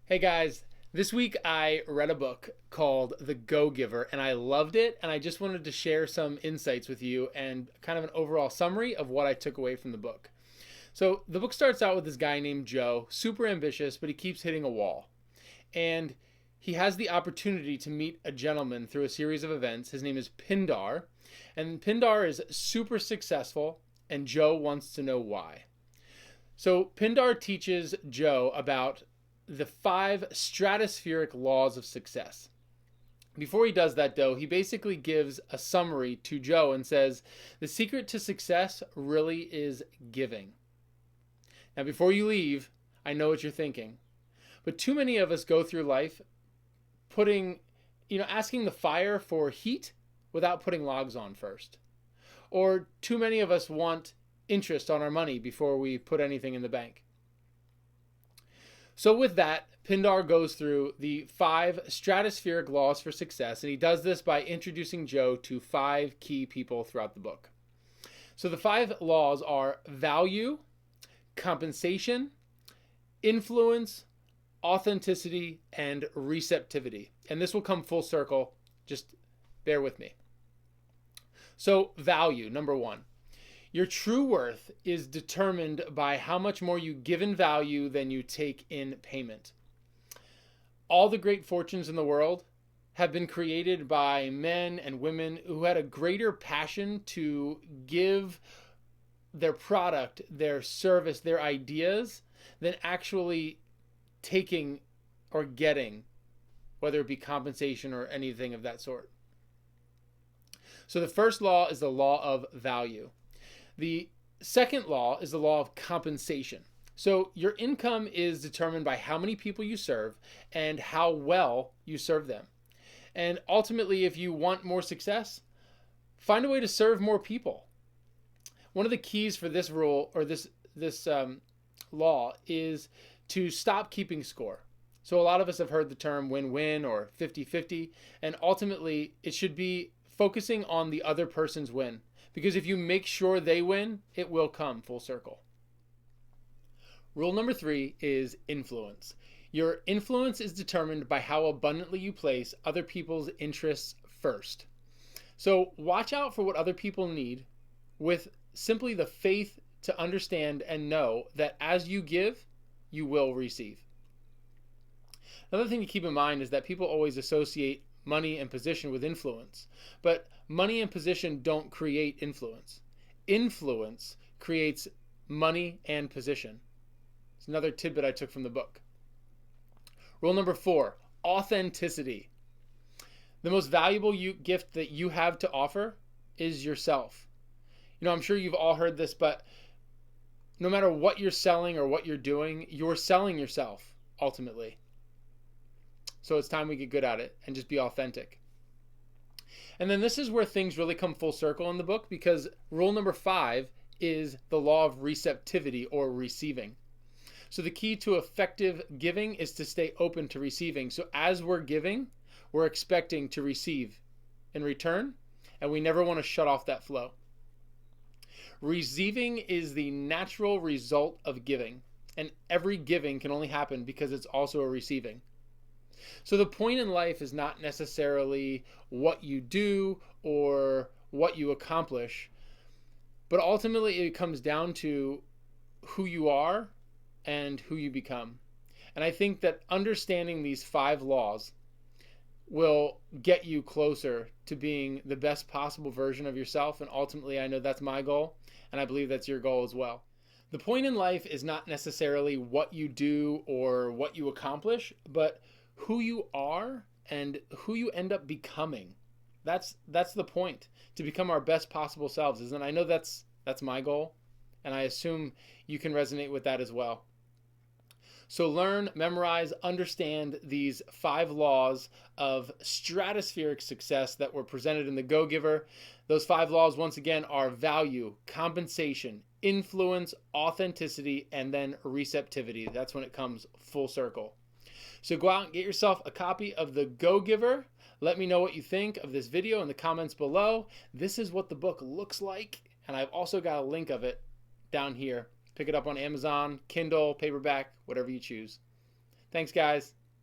Hey guys, this week I read a book called The Go-Giver and I loved it, and I just wanted to share some insights with you and kind of an overall summary of what I took away from the book. So, the book starts out with this guy named Joe, super ambitious, but he keeps hitting a wall. And he has the opportunity to meet a gentleman through a series of events. His name is Pindar, and Pindar is super successful, and Joe wants to know why. So Pindar teaches Joe about the 5 stratospheric laws of success. Before he does that, though, he basically gives a summary to Joe and says the secret to success really is giving. Now, before you leave, I know what you're thinking, but too many of us go through life putting, asking the fire for heat without putting logs on first. Or too many of us want interest on our money before we put anything in the bank. So with that, Pindar goes through the 5 stratospheric laws for success, and he does this by introducing Joe to 5 key people throughout the book. So the 5 laws are value, compensation, influence, authenticity, and receptivity. And this will come full circle. Just bear with me. So value, number 1. Your true worth is determined by how much more you give in value than you take in payment. All the great fortunes in the world have been created by men and women who had a greater passion to give their product, their service, their ideas than actually taking or getting, whether it be compensation or anything of that sort. So the first law is the law of value. The second law is the law of compensation. So your income is determined by how many people you serve and how well you serve them. And ultimately, if you want more success, find a way to serve more people. One of the keys for this rule or this law is to stop keeping score. So a lot of us have heard the term win-win or 50-50, and ultimately it should be focusing on the other person's win. Because if you make sure they win, it will come full circle. Rule number 3 is influence. Your influence is determined by how abundantly you place other people's interests first. So watch out for what other people need with simply the faith to understand and know that as you give, you will receive. Another thing to keep in mind is that people always associate money and position with influence, but money and position don't create influence. Influence creates money and position. It's another tidbit I took from the book. Rule number 4, authenticity. The most valuable gift that you have to offer is yourself. I'm sure you've all heard this, but no matter what you're selling or what you're selling yourself ultimately. So it's time we get good at it and just be authentic. And then this is where things really come full circle in the book, because rule number 5 is the law of receptivity or receiving. So the key to effective giving is to stay open to receiving. So as we're giving, we're expecting to receive in return, and we never want to shut off that flow. Receiving is the natural result of giving, and every giving can only happen because it's also a receiving. So the point in life is not necessarily what you do or what you accomplish, but ultimately it comes down to who you are and who you become. And I think that understanding these 5 laws will get you closer to being the best possible version of yourself. And ultimately, I know that's my goal, and I believe that's your goal as well. The point in life is not necessarily what you do or what you accomplish, but who you are and who you end up becoming. That's the point, to become our best possible selves. And I know that's my goal, and I assume you can resonate with that as well. So learn, memorize, understand these 5 laws of stratospheric success that were presented in The Go-Giver. Those 5 laws, once again, are value, compensation, influence, authenticity, and then receptivity. That's when it comes full circle. So go out and get yourself a copy of The Go-Giver. Let me know what you think of this video in the comments below. This is what the book looks like, and I've also got a link of it down here. Pick it up on Amazon, Kindle, paperback, whatever you choose. Thanks, guys.